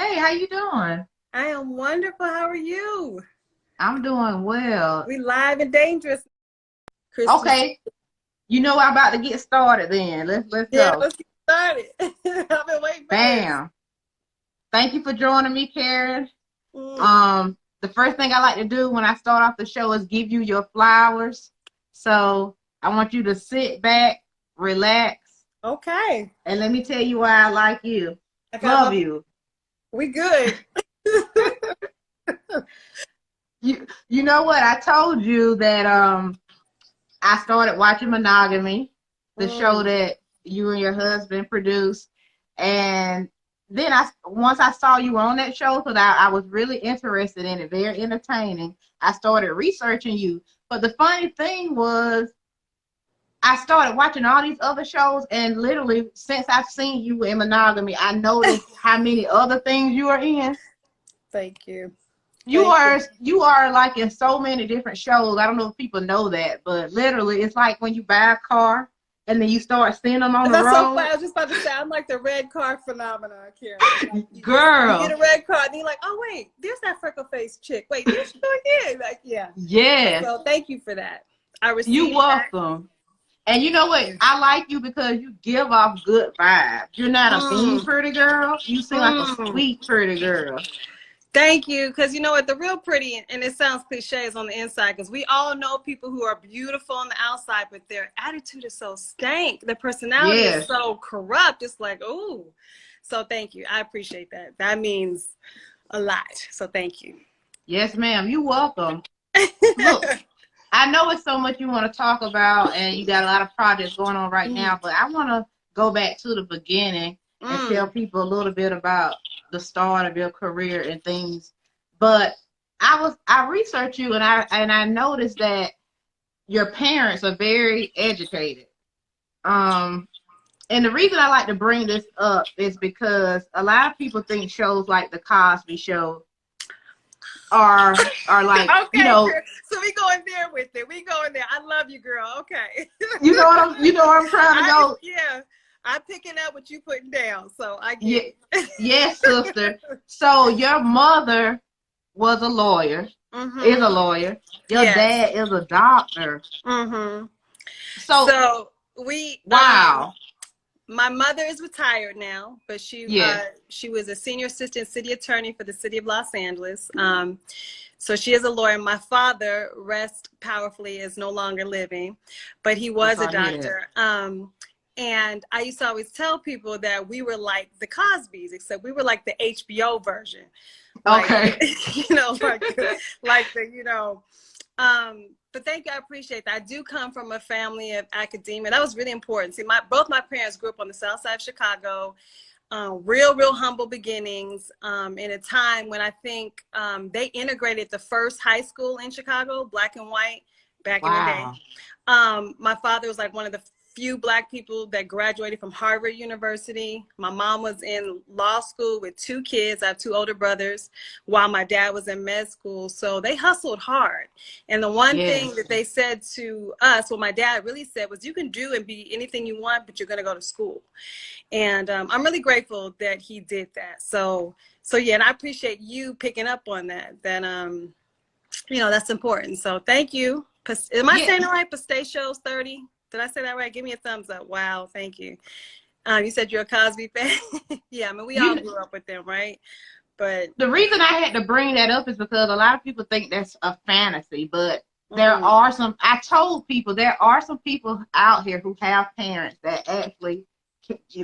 Hey, how you doing? I am wonderful. How are you? I'm doing well. We live and dangerous. Christmas. Okay, you know I'm about to get started then. Let's Yeah, go. let's get started. I've been waiting for this. Bam. Thank you for joining me, Caryn. Mm. The first thing I like to do when I start off the show is give you your flowers. So I want you to sit back, relax, Okay. and let me tell you why I like you. Like I Love love you. we good. You know what? I told you that I started watching Monogamy, the show Mm. that you and your husband produced. And then once I saw you on that show, so that I was really interested in it, very entertaining, I started researching you. But the funny thing was, I started watching all these other shows, and literally since I've seen you in Monogamy, I noticed how many other things you are in. Thank you. You Thank you. are you are like in so many different shows. I don't know if people know that, but literally it's like when you buy a car and then you start seeing them on the That's so funny. road. I was just about to say, I'm like the red car phenomenon, Kera. Like you Girl, get a red car, and you're like, oh wait, there's that freckle-faced chick. Wait, there she go again. Like, yeah. yes, So thank you for that. I you received that. welcome. And you know what? I like you because you give off good vibes. You're not a mean Mm. pretty girl. You seem like a Mm. sweet pretty girl. Thank you, because you know what, the real pretty, and it sounds cliche, is on the inside, because we all know people who are beautiful on the outside, but their attitude is so stank. Their personality is Yes, so corrupt. It's like, ooh. So thank you. I appreciate that. That means a lot. So thank you. yes, ma'am. You welcome. Look, I know it's so much you want to talk about, and you got a lot of projects going on right Mm. now, but I want to go back to the beginning and tell Mm. people a little bit about the start of your career and things. But I researched you, and I noticed that your parents are very educated. Um, and the reason I like to bring this up is because a lot of people think shows like The Cosby Show are like, Okay, girl. So we going there with it. We going there. I love you, girl. Okay. you know what I'm trying to go. Yeah. I'm picking up what you putting down, so I Yeah, get it. yes, sister. So your mother was a lawyer, is a Mm-hmm. lawyer. Your Yes. dad is a doctor. Mm-hmm. So So we wow, my mother is retired now, but yeah. she was a senior assistant city attorney for the city of Los Angeles. So she is a lawyer. My father, rest powerfully, is no longer living, but he I'm was a sorry to hear doctor. And I used to always tell people that we were like the Cosbys, except we were like the HBO version. that. Like, Okay. you know, like the, you know, but thank you, I appreciate that. I do come from a family of academia. That was really important. See, both my parents grew up on the south side of Chicago, real humble beginnings, in a time when I think they integrated the first high school in Chicago, black and white, back in the day. Wow. My father was like one of the few black people that graduated from Harvard University. My mom was in law school with 2 kids. I have 2 older brothers, while my dad was in med school. So they hustled hard. And the one thing Yes. that they said to us, what my dad really said was, you can do and be anything you want, but you're going to go to school. And I'm really grateful that he did that. So yeah, and I appreciate you picking up on that, you know, that's important. So thank you. Am I Yeah. saying it right? Pistachios 30? Did I say that right? Give me a thumbs up. Wow, thank you. You said you're a Cosby fan. Yeah, I mean, we all You. grew up with them, right? But The reason I had to bring that up is because a lot of people think that's a fantasy, but there mm, are some. I told people there are some people out here who have parents that actually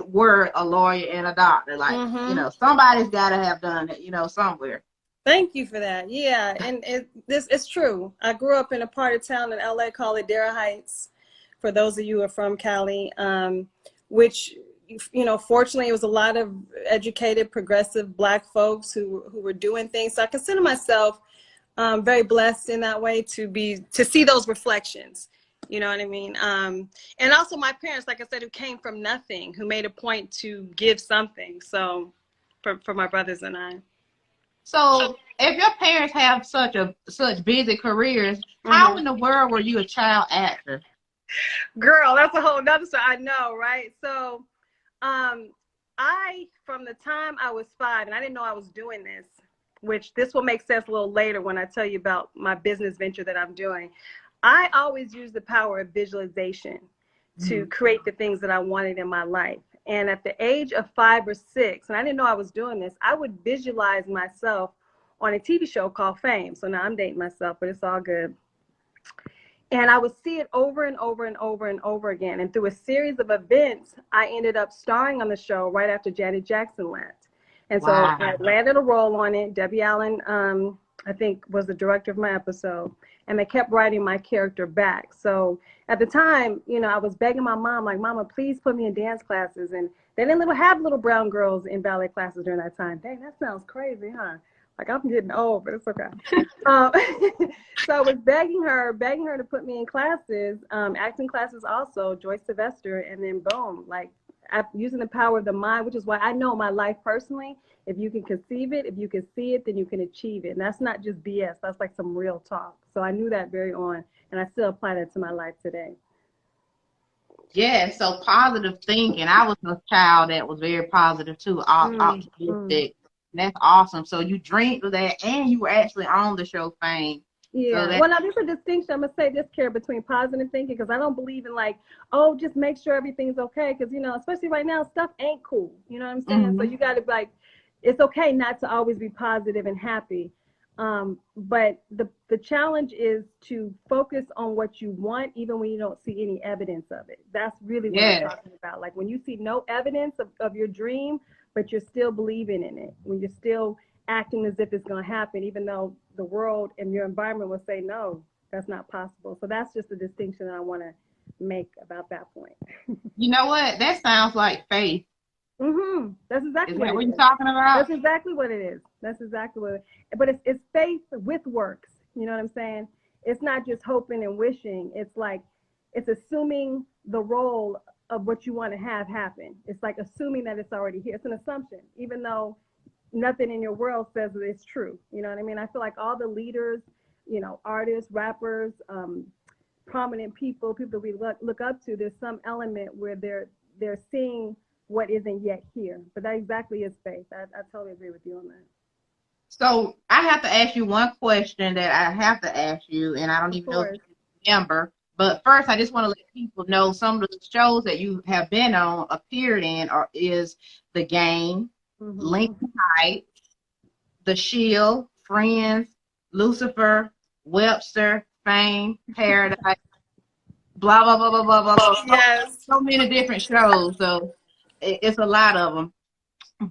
were a lawyer and a doctor. Like, mm-hmm. somebody's got to have done it, somewhere. Thank you for that. Yeah, and it's true. I grew up in a part of town in LA called Ladera Heights, for those of you who are from Cali, which, fortunately, it was a lot of educated, progressive Black folks who were doing things. So I consider myself very blessed in that way to see those reflections. You know what I mean? And also my parents, like I said, who came from nothing, who made a point to give something. So for my brothers and I. So, if your parents have such busy careers, how Mm-hmm. in the world were you a child actor? Girl, that's a whole nother story. I know, right? So, um, from the time I was 5, and I didn't know I was doing this, which this will make sense a little later when I tell you about my business venture that I'm doing. I always use the power of visualization to create the things that I wanted in my life. And at the age of 5 or 6, and I didn't know I was doing this, I would visualize myself on a TV show called Fame. So now I'm dating myself, but it's all good. And I would see it over and over and over and over again. And through a series of events, I ended up starring on the show right after Janet Jackson left. And so I landed a role on it. Debbie Allen, I think, was the director of my episode. And they kept writing my character back. So at the time, you know, I was begging my mom, like, Mama, please put me in dance classes. And they didn't have little brown girls in ballet classes during that time. Dang, that sounds crazy, huh? Like, I'm getting old, but it's okay. So I was begging her to put me in classes, acting classes also, Joyce Sylvester, and then boom, like using the power of the mind, which is why I know my life personally, if you can conceive it, if you can see it, then you can achieve it. And that's not just BS, that's like some real talk. So I knew that very on, and I still apply that to my life today. Yeah, so positive thinking. I was a child that was very positive too, optimistic. That's awesome. So you dreamed of that, and you were actually on the show Fame. Yeah. So well, now there's a distinction. I'm gonna say this, Kara, between positive thinking, because I don't believe in like, oh, just make sure everything's okay, because you know, especially right now, stuff ain't cool. You know what I'm saying? So you got to like, it's okay not to always be positive and happy. But the challenge is to focus on what you want, even when you don't see any evidence of it. That's really what I'm talking about. Like when you see no evidence of your dream, but you're still believing in it, when you're still acting as if it's going to happen, even though the world and your environment will say, no, that's not possible. So that's just a distinction that I want to make about that point. You know what? That sounds like faith. That's exactly what you're talking about. That's exactly what it is. That's exactly what it is. But it's faith with works. You know what I'm saying? It's not just hoping and wishing. It's like, it's assuming the role of what you want to have happen. It's like assuming that it's already here. It's an assumption, even though nothing in your world says that it's true. You know what I mean? I feel like all the leaders, you know, artists, rappers, prominent people that we look up to, there's some element where they're seeing what isn't yet here. But that exactly is faith. I totally agree with you on that. So I have to ask you one question that I have to ask you, and I don't even know if you remember. But first, I just want to let people know some of the shows that you have been on, appeared in, is The Game, Lincoln Heights, The Shield, Friends, Lucifer, Webster, Fame, Paradise, blah, blah, blah, blah, blah, blah, blah. Yes. So many different shows. So it's a lot of them.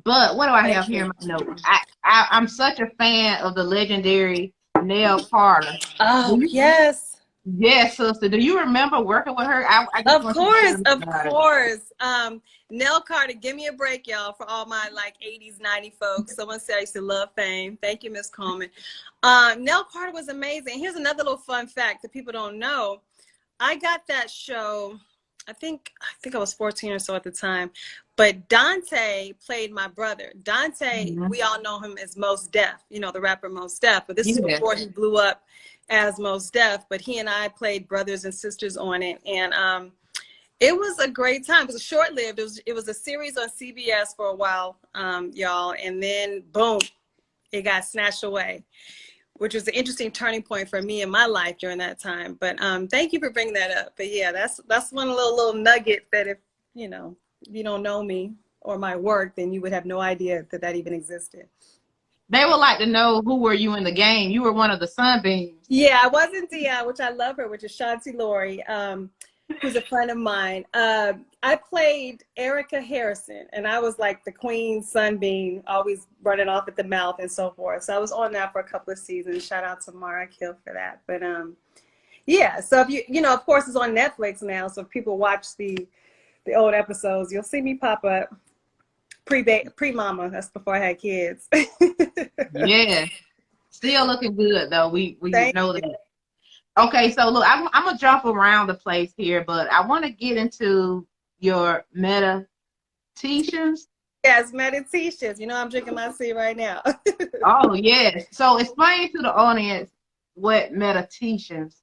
But what do I have here in my notes? I'm such a fan of the legendary Nell Carter. Oh, yes. Yes, sister. Do you remember working with her? Of course. Nell Carter, give me a break, y'all, for all my like 80s, 90s folks. Someone said I used to love Fame. Thank you, Miss Coleman. Nell Carter was amazing. Here's another little fun fact that people don't know. I got that show, I think I was 14 or so at the time, but Dante played my brother. Dante, we all know him as Mos Def, you know, the rapper Mos Def, but this is before he blew up as Mos Def, but he and I played brothers and sisters on it, and it was a great time. It was short-lived. It was a series on CBS for a while, y'all, and then boom, it got snatched away, which was an interesting turning point for me in my life during that time. But thank you for bringing that up. But yeah, that's one little nugget that if you don't know me or my work, then you would have no idea that even existed. They would like to know, who were you in The Game? You were one of the Sunbeams. Yeah, I wasn't Dion, which I love her, which is Shanti Laurie, who's a friend of mine. I played Erica Harrison, and I was like the queen Sunbeam, always running off at the mouth and so forth. So I was on that for a couple of seasons. Shout out to Mara Kill for that. But yeah, so if you know, of course, it's on Netflix now. So if people watch the old episodes, you'll see me pop up. Pre-mama, that's before I had kids. Yeah, still looking good though. We know that. Okay, so look, I'm gonna jump around the place here, but I want to get into your MediTeations. Yes, MediTeations. You know, I'm drinking my tea right now. Oh yes. So explain to the audience what MediTeations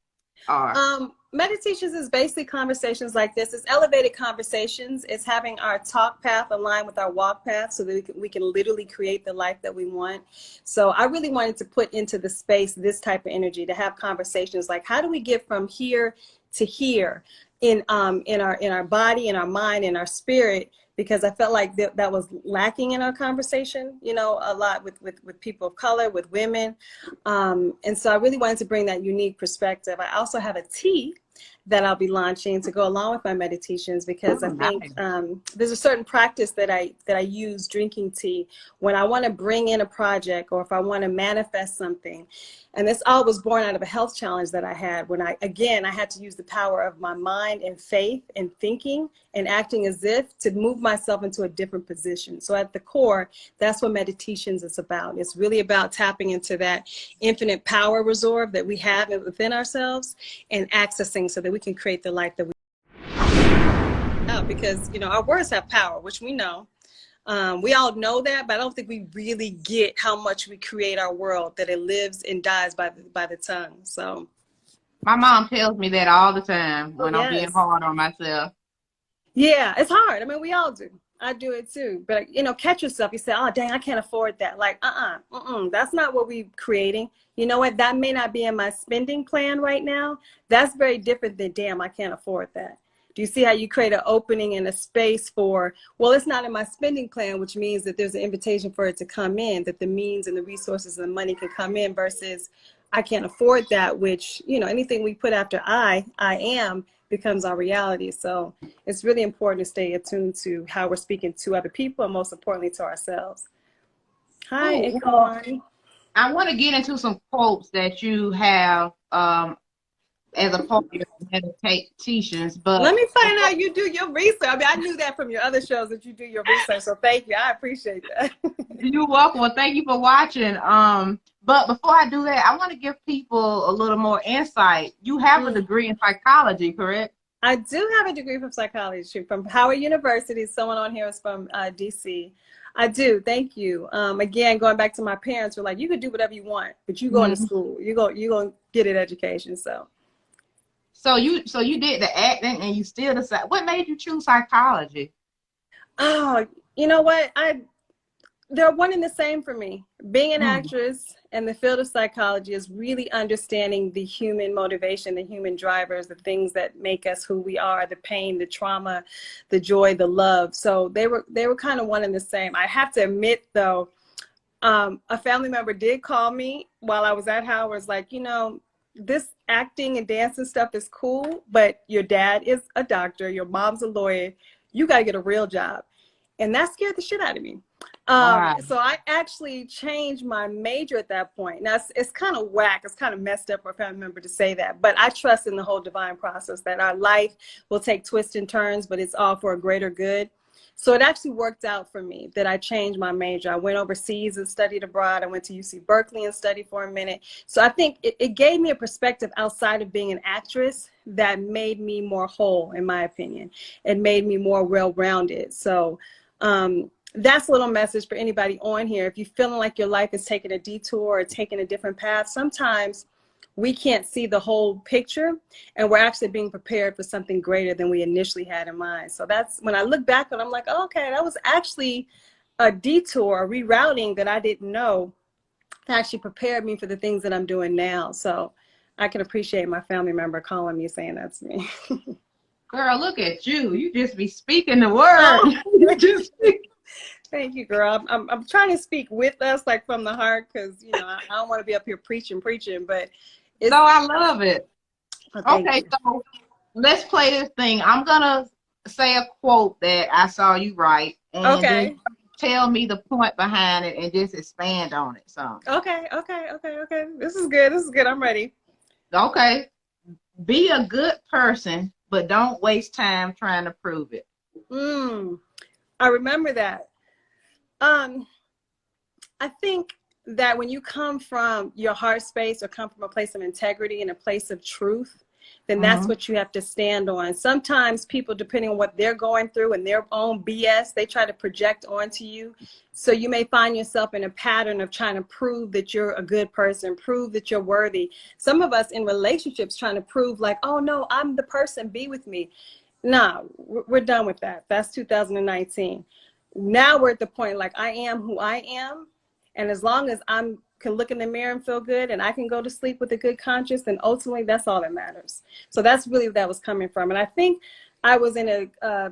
MediTeations is basically conversations like this. It's elevated conversations. It's having our talk path align with our walk path so that we can literally create the life that we want. So I really wanted to put into the space this type of energy, to have conversations like, how do we get from here to here in our body, in our mind, in our spirit, because I felt like that was lacking in our conversation, you know, a lot with people of color, with women. And so I really wanted to bring that unique perspective. I also have a tea that I'll be launching to go along with my MediTeations, because I think there's a certain practice that I use drinking tea when I want to bring in a project, or if I want to manifest something. And this all was born out of a health challenge that I had when I had to use the power of my mind and faith and thinking and acting as if to move myself into a different position. So at the core, that's what MediTeations is about. It's really about tapping into that infinite power reserve that we have within ourselves and accessing so that we can create the life that we have. Because, you know, our words have power, which we know. We all know that, but I don't think we really get how much we create our world, that it lives and dies by the tongue. So my mom tells me that all the time when I'm being hard on myself. Yeah, it's hard. I mean, we all do. I do it too. But, you know, catch yourself. You say, oh, dang, I can't afford that. Like, that's not what we're creating. You know what? That may not be in my spending plan right now. That's very different than, damn, I can't afford that. Do you see how you create an opening and a space for, well, it's not in my spending plan, which means that there's an invitation for it to come in, that the means and the resources and the money can come in, versus I can't afford that, which, you know, anything we put after I am, becomes our reality. So it's really important to stay attuned to how we're speaking to other people, and most importantly to ourselels. Hi, Echo. I want to get into some quotes that you have as a part of your MediTeations, but let me find out you do your research. I mean, I knew that from your other shows that you do your research, so thank you. I appreciate that. You're welcome. Well, thank you for watching. But before I do that, I want to give people a little more insight. You have a degree in psychology, correct? I do have a degree from psychology from Howard University. Someone on here is from DC. I do. Thank you. Again, going back to my parents, were like, you could do whatever you want, but you going to school. You're going to get an education. So you did the acting, and you still decide. What made you choose psychology? Oh, you know what? They're one and the same for me. Being an actress in the field of psychology is really understanding the human motivation, the human drivers, the things that make us who we are, the pain, the trauma, the joy, the love. So they were kind of one and the same. I have to admit, though, a family member did call me while I was at Howard's, like, you know, this acting and dancing stuff is cool, but your dad is a doctor, your mom's a lawyer, you got to get a real job. And that scared the shit out of me. Wow. So I actually changed my major at that point. Now, it's kind of whack. It's kind of messed up for a family member to say that. But I trust in the whole divine process, that our life will take twists and turns, but it's all for a greater good. So it actually worked out for me that I changed my major. I went overseas and studied abroad. I went to UC Berkeley and studied for a minute. So I think it gave me a perspective outside of being an actress that made me more whole, in my opinion. It made me more well-rounded. So that's a little message for anybody on here. If you're feeling like your life is taking a detour or taking a different path, sometimes we can't see the whole picture, and we're actually being prepared for something greater than we initially had in mind. So that's when I look back and I'm like, oh, okay, that was actually a detour, a rerouting that I didn't know that actually prepared me for the things that I'm doing now. So I can appreciate my family member calling me saying that to me. Girl, look at you. You just be speaking the word. You just speak. Thank you, girl. I'm trying to speak with us, like from the heart, because, you know, I don't want to be up here preaching, but no, I love it. Okay, so let's play this thing. I'm gonna say a quote that I saw you write, and then tell me the point behind it and just expand on it. So okay. This is good. I'm ready. Okay. Be a good person, but don't waste time trying to prove it. I remember that. I think that when you come from your heart space, or come from a place of integrity and a place of truth, then that's what you have to stand on. Sometimes people, depending on what they're going through and their own BS, they try to project onto you. So you may find yourself in a pattern of trying to prove that you're a good person, prove that you're worthy. Some of us in relationships trying to prove like, oh no, I'm the person, be with me. Nah, we're done with that. That's 2019. Now we're at the point like I am who I am. And as long as I can look in the mirror and feel good and I can go to sleep with a good conscience, then ultimately that's all that matters. So that's really where that was coming from. And I think I was in a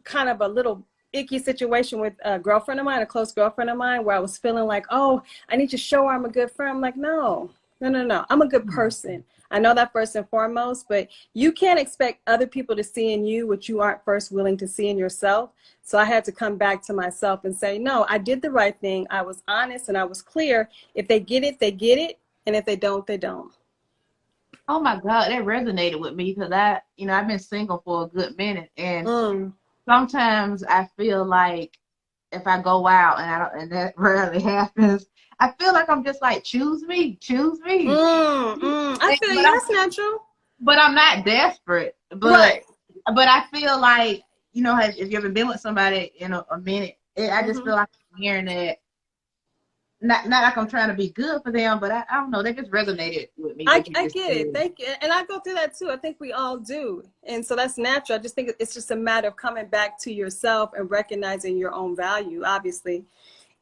kind of a little icky situation with a girlfriend of mine, a close girlfriend of mine, where I was feeling like, oh, I need to show her I'm a good friend. I'm like, no. I'm a good person. I know that first and foremost, but you can't expect other people to see in you what you aren't first willing to see in yourself. So I had to come back to myself and say, no, I did the right thing. I was honest and I was clear. If they get it, they get it. And if they don't, they don't. Oh my God, that resonated with me because I've been single for a good minute, and sometimes I feel like if I go out and that rarely happens, I feel like I'm just like, choose me. I feel you. That's natural. But I'm not desperate. But I feel like, if you ever been with somebody in a minute, I just feel like I'm hearing that. Not like I'm trying to be good for them, but I don't know. They just resonated with me. I get it. Thank you. And I go through that too. I think we all do. And so that's natural. I just think it's just a matter of coming back to yourself and recognizing your own value, obviously.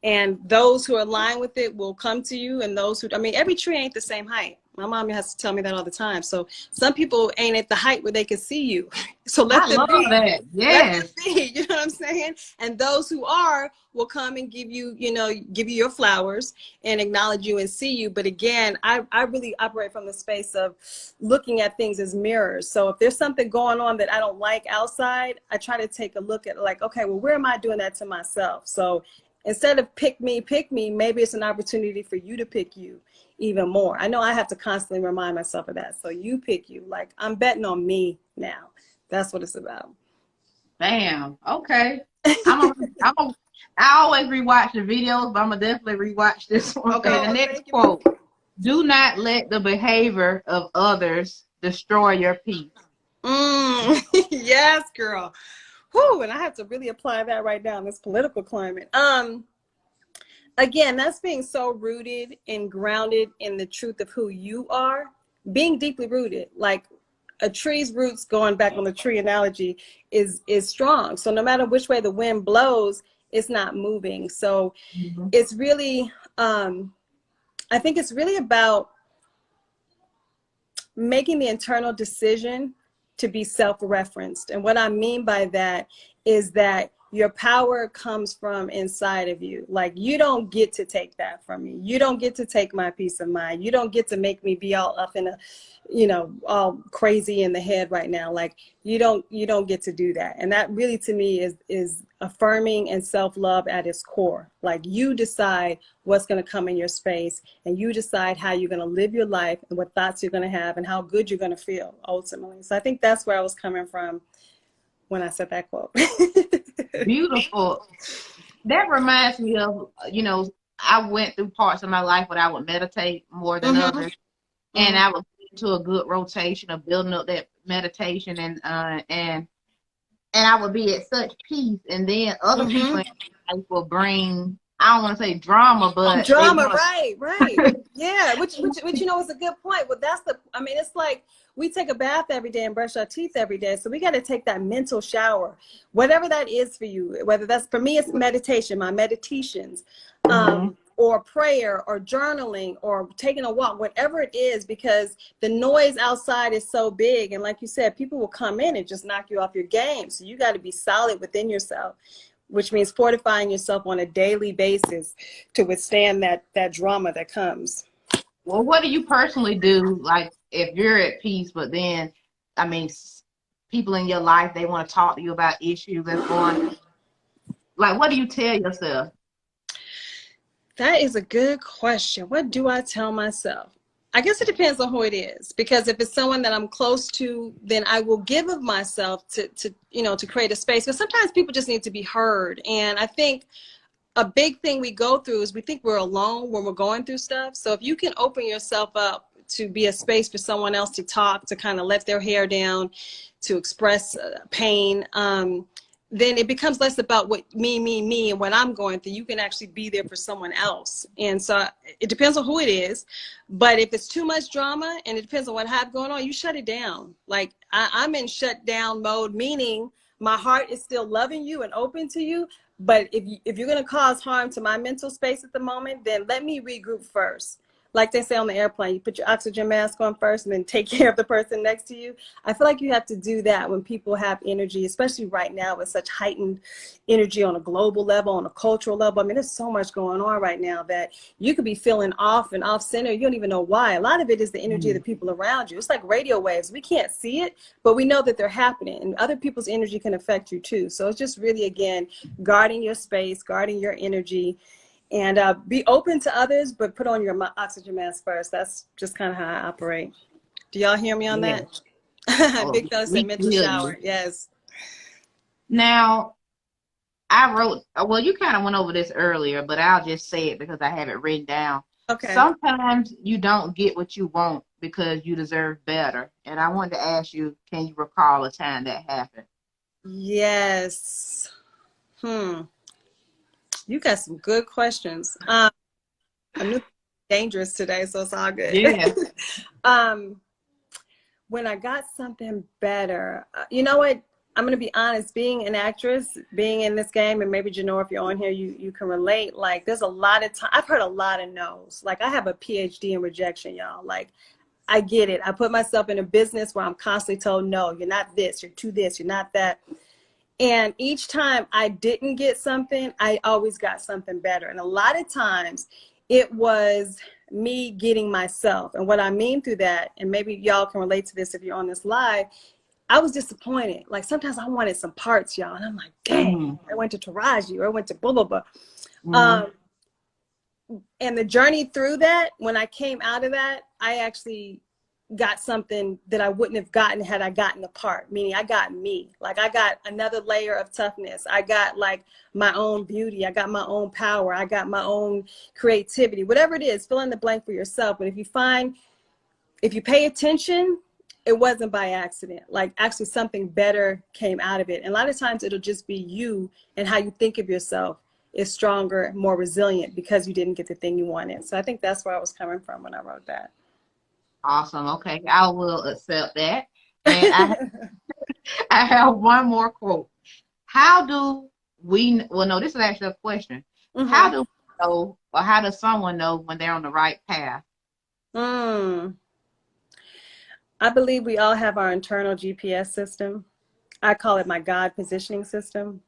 And those who align with it will come to you. And those who, every tree ain't the same height. My mom has to tell me that all the time. So some people ain't at the height where they can see you. So let them be. That. Yes. Let them be. You know what I'm saying? And those who are will come and give you your flowers and acknowledge you and see you. But again, I really operate from the space of looking at things as mirrors. So if there's something going on that I don't like outside, I try to take a look at like, okay, well, where am I doing that to myself? So instead of pick me, maybe it's an opportunity for you to pick you even more. I know I have to constantly remind myself of that. So you pick you. Like, I'm betting on me now. That's what it's about. Bam. Okay. I always rewatch the videos, but I'm going to definitely rewatch this one. Okay, the next quote. Do not let the behavior of others destroy your peace. Yes, girl. Whew, and I have to really apply that right now in this political climate. Again, that's being so rooted and grounded in the truth of who you are, being deeply rooted. Like a tree's roots, going back on the tree analogy, is strong. So no matter which way the wind blows, it's not moving. So it's really, I think it's really about making the internal decision to be self-referenced. And what I mean by that is that your power comes from inside of you. Like, you don't get to take that from me. You don't get to take my peace of mind. You don't get to make me be all up in a, all crazy in the head right now. Like, you don't get to do that. And that really, to me, is affirming and self-love at its core. Like, you decide what's going to come in your space, and you decide how you're going to live your life and what thoughts you're going to have and how good you're going to feel ultimately. So I think that's where I was coming from when I said that quote. Beautiful. That reminds me of, I went through parts of my life where I would meditate more than others. And I would get into a good rotation of building up that meditation, and I would be at such peace. And then other people in life will bring, I don't want to say drama, but drama, right. Yeah, which is a good point. Well, it's like we take a bath every day and brush our teeth every day. So we got to take that mental shower, whatever that is for you, whether that's, for me, it's meditation, my MediTeations, or prayer or journaling or taking a walk, whatever it is, because the noise outside is so big. And like you said, people will come in and just knock you off your game. So you got to be solid within yourself, which means fortifying yourself on a daily basis to withstand that drama that comes. Well, what do you personally do, like, if you're at peace, but then, people in your life, they want to talk to you about issues that's going on? Like, what do you tell yourself? That is a good question. What do I tell myself? I guess it depends on who it is, because if it's someone that I'm close to, then I will give of myself to create a space. Because sometimes people just need to be heard. And I think a big thing we go through is we think we're alone when we're going through stuff. So if you can open yourself up to be a space for someone else to talk, to kind of let their hair down, to express pain, then it becomes less about what me, and what I'm going through. You can actually be there for someone else. And so it depends on who it is. But if it's too much drama and it depends on what I have going on, you shut it down. Like I'm in shutdown mode, meaning my heart is still loving you and open to you. But if you're going to cause harm to my mental space at the moment, then let me regroup first. Like they say on the airplane, you put your oxygen mask on first and then take care of the person next to you. I feel like you have to do that when people have energy, especially right now with such heightened energy on a global level, on a cultural level. I mean, there's so much going on right now that you could be feeling off and off center. You don't even know why. A lot of it is the energy of the people around you. It's like radio waves. We can't see it, but we know that they're happening, and other people's energy can affect you too. So it's just really, again, guarding your space, guarding your energy, and be open to others, but put on your oxygen mask first. That's just kind of how I operate. Do y'all hear me on that? Oh, Big fella said mental shower. Yes. Now, I wrote, well, you kind of went over this earlier, but I'll just say it because I have it written down. Okay. Sometimes you don't get what you want because you deserve better. And I wanted to ask you, can you recall a time that happened? Yes. You got some good questions. I'm dangerous today, so it's all good. Yeah. When I got something better, you know what? I'm going to be honest, being an actress, being in this game, and maybe Janore, if you're on here, you can relate. Like, there's a lot of time. I've heard a lot of no's. Like, I have a PhD in rejection, y'all. Like, I get it. I put myself in a business where I'm constantly told, no, you're not this, you're too this, you're not that. And each time I didn't get something, I always got something better. And a lot of times it was me getting myself. And what I mean through that, and maybe y'all can relate to this if you're on this live, I was disappointed. Like sometimes I wanted some parts, y'all. And I'm like, dang, I went to Taraji or I went to blah, blah, blah. And the journey through that, when I came out of that, I actually got something that I wouldn't have gotten had I gotten the part, meaning I got me. Like I got another layer of toughness. I got like my own beauty. I got my own power. I got my own creativity, whatever it is, fill in the blank for yourself. But if you pay attention, it wasn't by accident. Like actually something better came out of it. And a lot of times it'll just be you and how you think of yourself is stronger, more resilient because you didn't get the thing you wanted. So I think that's where I was coming from when I wrote that. Awesome. Okay, I will accept that. And I have one more quote. How do we, well, no, this is actually a question. How do we know, or how does someone know when they're on the right path? I believe we all have our internal GPS system. I call it my God positioning system.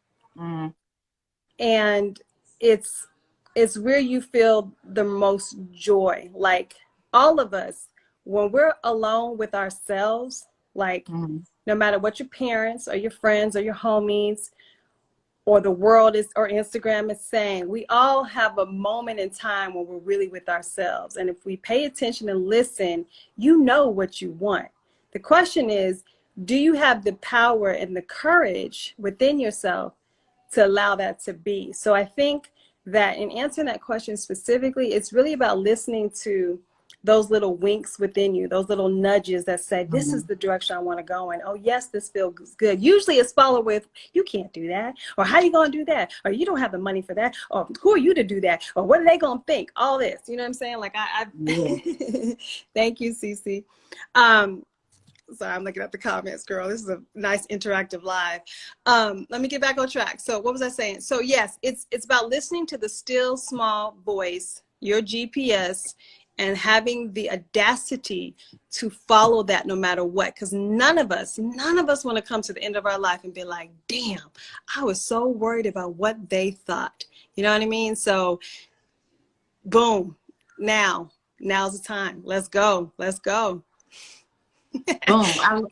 And it's where you feel the most joy. Like all of us, when we're alone with ourselves, like no matter what your parents or your friends or your homies or the world is or Instagram is saying, we all have a moment in time when we're really with ourselves. And if we pay attention and listen, you know what you want. The question is, do you have the power and the courage within yourself to allow that to be? So I think that in answering that question specifically, it's really about listening to those little winks within you, those little nudges that say, this is the direction I want to go in. Oh, yes, this feels good. Usually it's followed with, you can't do that. Or how are you going to do that? Or you don't have the money for that. Or who are you to do that? Or what are they going to think? All this, you know what I'm saying? Like Thank you, Cece. Sorry, I'm looking at the comments, girl. This is a nice interactive live. Let me get back on track. So what was I saying? So yes, it's about listening to the still small voice, your GPS, and having the audacity to follow that no matter what. Because none of us want to come to the end of our life and be like, damn, I was so worried about what they thought. You know what I mean? So boom, now's the time. Let's go. Let's go. Boom.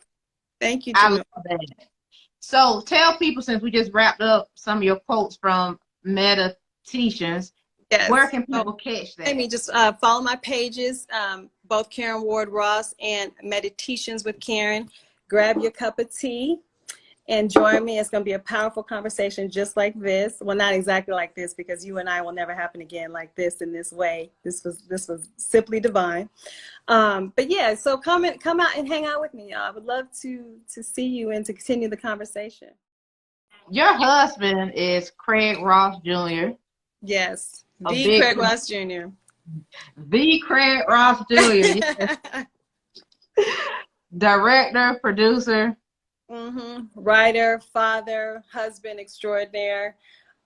Thank you, I Janore. love that. So tell people, since we just wrapped up some of your quotes from MediTeations, where can people catch that? Amy, just follow my pages, both Caryn Ward Ross and MediTeations with Caryn. Grab your cup of tea and join me. It's going to be a powerful conversation just like this. Well, not exactly like this, because you and I will never happen again like this in this way. This was simply divine. But yeah, so come out and hang out with me. I would love to see you and to continue the conversation. Your husband is Craig Ross Jr. Yes, the Craig Ross Jr. The Craig Ross Jr. Yes. Director, producer. Writer, father, husband extraordinaire.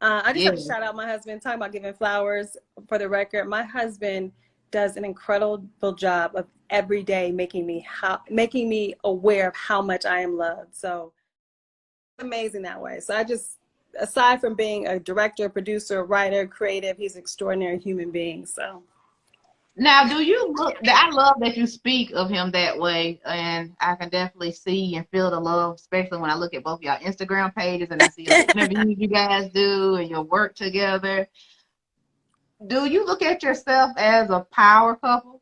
I just have to shout out my husband. Talking about giving flowers, for the record, my husband does an incredible job of every day making me aware of how much I am loved. So amazing that way. So I just, aside from being a director, producer, writer, creative, he's an extraordinary human being. So now, do you look? I love that you speak of him that way, and I can definitely see and feel the love, especially when I look at both your Instagram pages and I see the interviews you guys do and your work together. Do you look at yourself as a power couple?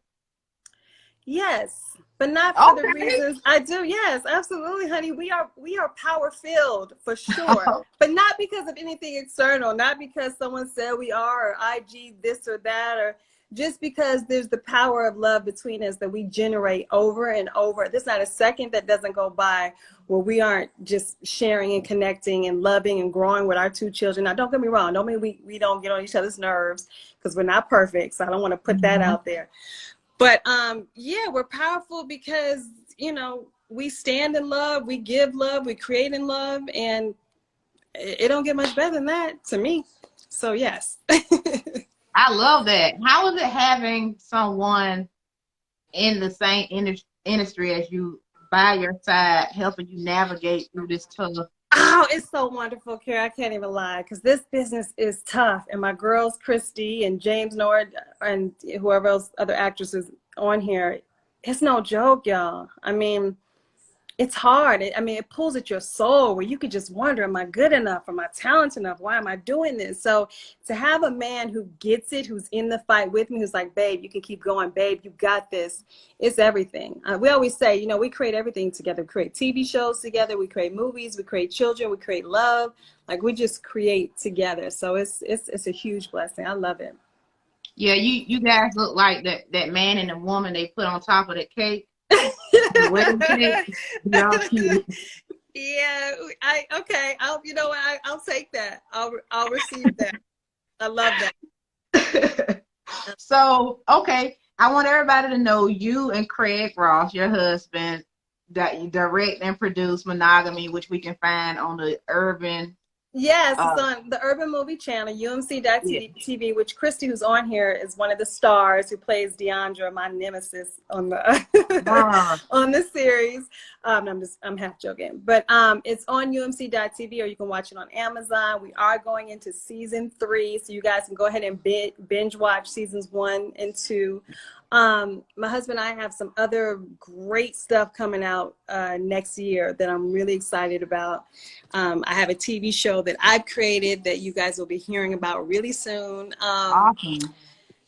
Yes, but not for the reasons I do. Yes, absolutely, honey. We are power filled for sure, but not because of anything external. Not because someone said we are, or IG this or that, or just because there's the power of love between us that we generate over and over. There's not a second that doesn't go by where we aren't just sharing and connecting and loving and growing with our two children. Now, don't get me wrong. Don't mean we don't get on each other's nerves, because we're not perfect. So I don't want to put that out there. But yeah, we're powerful because, you know, we stand in love, we give love, we create in love, and it don't get much better than that to me. So yes. I love that. How is it having someone in the same industry as you by your side, helping you navigate through this tough? Oh, it's so wonderful, Kara. I can't even lie, because this business is tough. And my girls, Christy and James Nord, and whoever else, other actresses on here, it's no joke, y'all. I mean, it's hard. It pulls at your soul, where you could just wonder, am I good enough? Am I talented enough? Why am I doing this? So to have a man who gets it, who's in the fight with me, who's like, babe, you can keep going, babe, you got this, it's everything. We always say, you know, we create everything together. We create TV shows together, we create movies, we create children, we create love. Like, we just create together. So it's a huge blessing. I love it. Yeah, you guys look like that man and the woman they put on top of that cake. Yeah, okay. I'll take that. I'll receive that. I love that. So, okay, I want everybody to know you and Craig Ross, your husband, that you direct and produce Monogamy, which we can find on the Urban. Yes, it's on the Urban Movie Channel, UMC.TV, which Christy, who's on here, is one of the stars who plays Deandra, my nemesis on the on the series. I'm half joking, but it's on UMC.TV, or you can watch it on Amazon. We are going into season 3, so you guys can go ahead and binge watch seasons 1 and 2. My husband and I have some other great stuff coming out next year that I'm really excited about. I have a TV show that I've created that you guys will be hearing about really soon. Awesome.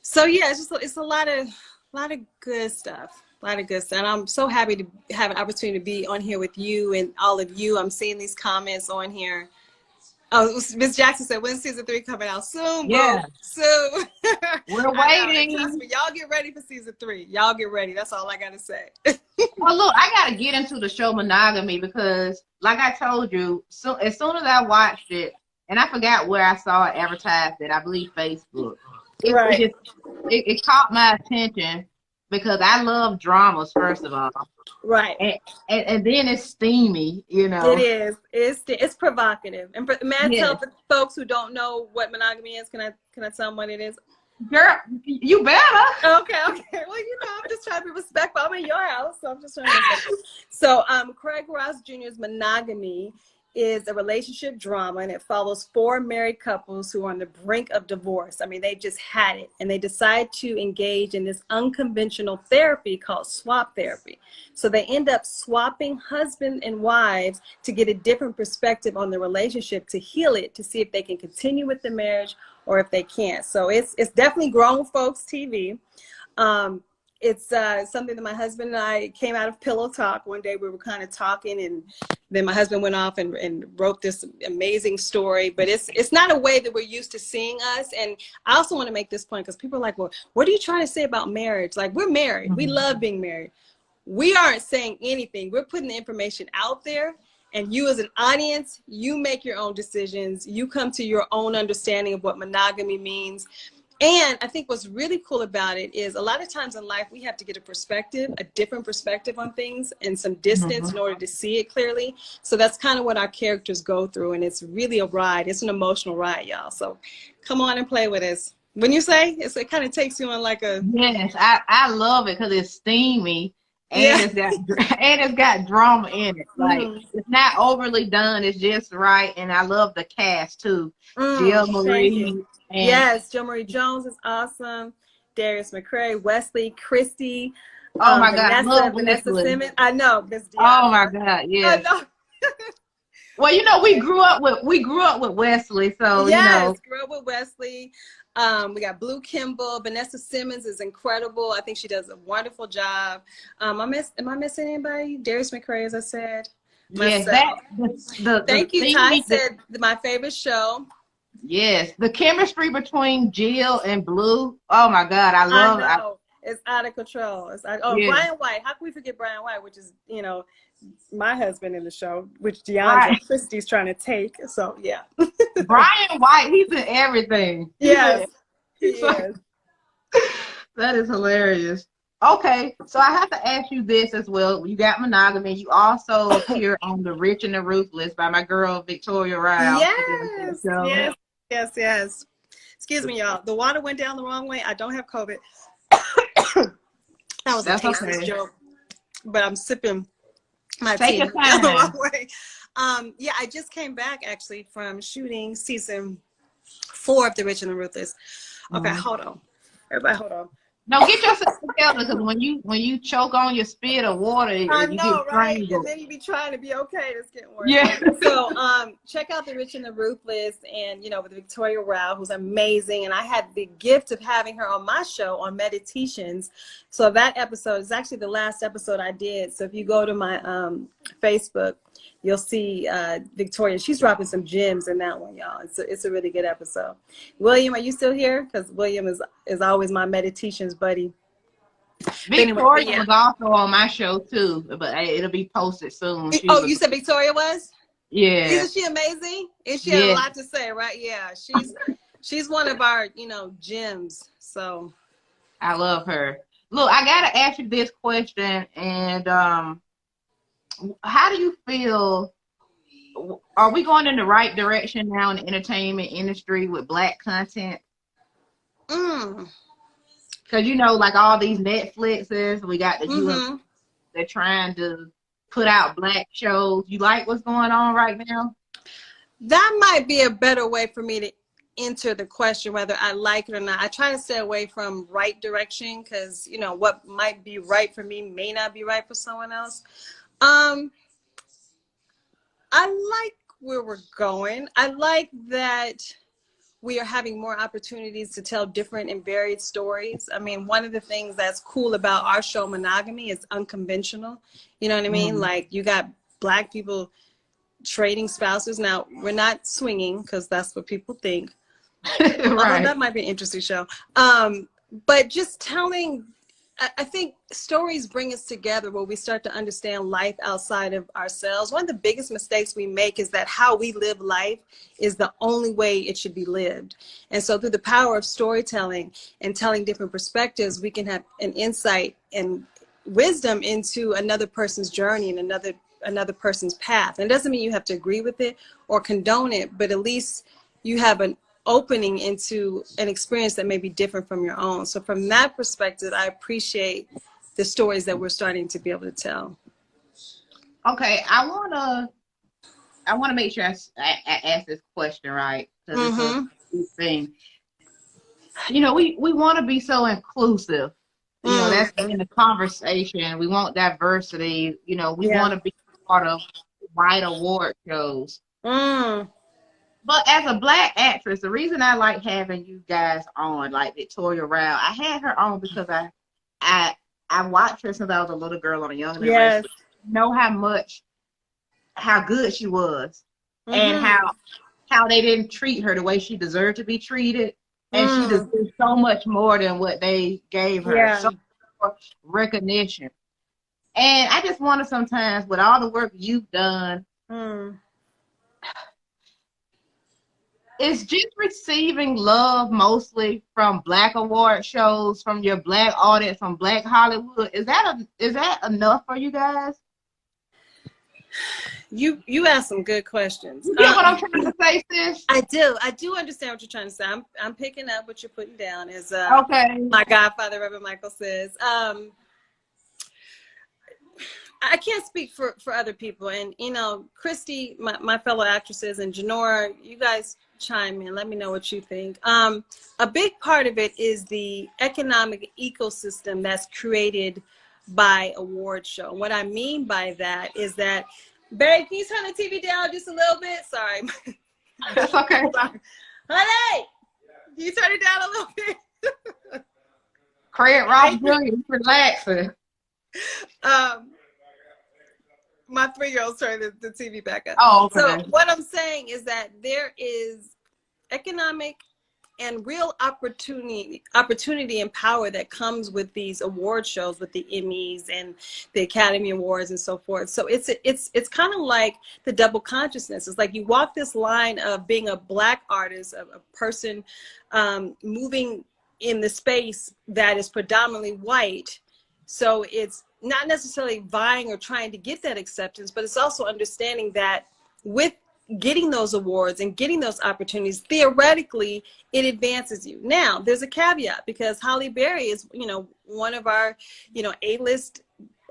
So yeah, it's a lot of good stuff. A lot of good stuff. And I'm so happy to have an opportunity to be on here with you and all of you. I'm seeing these comments on here. Oh, Miss Jackson said, when's season 3 coming out? Soon, yeah. Bro. Soon. We're waiting. Trust me, y'all get ready for season 3. Y'all get ready. That's all I got to say. Well, look, I got to get into the show Monogamy because, like I told you, so as soon as I watched it, and I forgot where I saw it advertised at, I believe Facebook. It caught my attention because I love dramas, first of all. Right. And then it's steamy, you know. It is. It's provocative. And may I tell the folks who don't know what monogamy is, can I tell them what it is? Girl, you better. Okay. Well, I'm just trying to be respectful. I'm in your house, so I'm just trying to be respectful. So Craig Ross Jr.'s Monogamy is a relationship drama, and it follows 4 married couples who are on the brink of divorce. I mean, they just had it, and they decide to engage in this unconventional therapy called swap therapy. So they end up swapping husband and wives to get a different perspective on the relationship, to heal it, to see if they can continue with the marriage or if they can't. So it's definitely grown folks TV. it's something that my husband and I came out of pillow talk. One day we were kind of talking, and then my husband went off and wrote this amazing story. But it's not a way that we're used to seeing us. And I also want to make this point, because people are like, well, what are you trying to say about marriage? Like, we're married. We love being married. We aren't saying anything. We're putting the information out there. And you as an audience, you make your own decisions. You come to your own understanding of what monogamy means. And I think what's really cool about it is a lot of times in life, we have to get a different perspective on things and some distance in order to see it clearly. So that's kind of what our characters go through. And it's really a ride. It's an emotional ride, y'all. So come on and play with us. When you say, it kind of takes you on like a... Yes, I love it because it's steamy. And it's got drama in it. Like, it's not overly done. It's just right. And I love the cast too. Jill Marie. Yes, Jill Marie Jones is awesome. Darius McCray, Wesley, Christy. Oh my God, I love Vanessa Simmons. I know. Oh my God, yes. I know. Well, you know, we grew up with Wesley, so yes, you know. Grew up with Wesley. We got Blue Kimball. Vanessa Simmons is incredible. I think she does a wonderful job. Am I missing anybody? Darius McCray, as I said. Yes, thank you. Ty said my favorite show. Yes, the chemistry between Jill and Blue. Oh my God, I love it. It's out of control. Brian White. How can we forget Brian White, which is, you know, my husband in the show, which DeAndre Christie's trying to take. So yeah. Brian White, he's in everything. Yes, he is. That is hilarious. Okay, so I have to ask you this as well. You got Monogamy. You also appear on The Rich and the Ruthless by my girl Victoria Rao. Yes. Excuse me, y'all. The water went down the wrong way. I don't have COVID. That was a tasteless joke. But I'm sipping my tea down the wrong way. Yeah, I just came back actually from shooting season 4 of The Rich and the Ruthless. Okay, hold on. Everybody, hold on. No, get yourself together, because when you choke on your spit of water, I know, right? And then you be trying to be okay. It's getting worse. Yeah. So check out The Rich and the Ruthless, and you know, with Victoria Rao, who's amazing. And I had the gift of having her on my show on MediTeations. So that episode is actually the last episode I did. So if you go to my Facebook, you'll see Victoria. She's dropping some gems in that one, y'all. It's a really good episode. William, are you still here? Because William is always my MediTeations buddy. Victoria was also on my show too, but it'll be posted soon. You said Victoria was? Yeah. Isn't she amazing? And she had a lot to say, right? Yeah, she's one of our, you know, gems. So I love her. Look, I gotta ask you this question, and how do you feel? Are we going in the right direction now in the entertainment industry with Black content? Because you know, like all these Netflixes, we got the they're trying to put out Black shows. You like what's going on right now? That might be a better way for me to enter the question, whether I like it or not. I try to stay away from right direction, because you know, what might be right for me may not be right for someone else. I like where we're going. I like that we are having more opportunities to tell different and varied stories. I mean, one of the things that's cool about our show Monogamy is unconventional. You know what I mean? Like, you got Black people trading spouses. Now, we're not swinging, because that's what people think. Right. That might be an interesting show. But just telling, I think stories bring us together where we start to understand life outside of ourselves. One of the biggest mistakes we make is that how we live life is the only way it should be lived. And so through the power of storytelling and telling different perspectives, we can have an insight and wisdom into another person's journey and another person's path. And it doesn't mean you have to agree with it or condone it, but at least you have an opening into an experience that may be different from your own. So from that perspective, I appreciate the stories that we're starting to be able to tell. Okay, I wanna make sure I ask this question right, because it's a good thing. You know, we want to be so inclusive. You know, that's in the conversation. We want diversity. You know, we want to be part of white award shows. But as a Black actress, the reason I like having you guys on, like Victoria Rao, I had her on because I watched her since I was a little girl on a Young and the Yes. Restless. Know how good she was, and Mm-hmm. how they didn't treat her the way she deserved to be treated, and she Mm. deserved so much more than what they gave her. Yeah. So much recognition, and I just wonder sometimes, with all the work you've done, Mm. is just receiving love mostly from Black award shows, from your Black audience, from Black Hollywood. Is that enough for you guys? You asked some good questions. You get what I'm trying to say, sis? I do understand what you're trying to say. I'm picking up what you're putting down, as Okay. my godfather Reverend Michael says. I can't speak for other people, and you know, Christy, my fellow actresses, and Janora, you guys chime in. Let me know what you think. A big part of it is the economic ecosystem that's created by award show. And what I mean by that is that, babe, can you turn the TV down just a little bit? Sorry. That's okay. Honey, can you turn it down a little bit? Craig Ross Jr., relaxing. My 3-year-old's turning the TV back up. Oh, okay. So what I'm saying is that there is economic and real opportunity and power that comes with these award shows, with the Emmys and the Academy Awards and so forth. So it's kind of like the double consciousness. It's like you walk this line of being a Black artist, a person moving in the space that is predominantly white. So it's not necessarily vying or trying to get that acceptance, but it's also understanding that with getting those awards and getting those opportunities, theoretically, it advances you. Now, there's a caveat, because Halle Berry is, you know, one of our, you know, A-list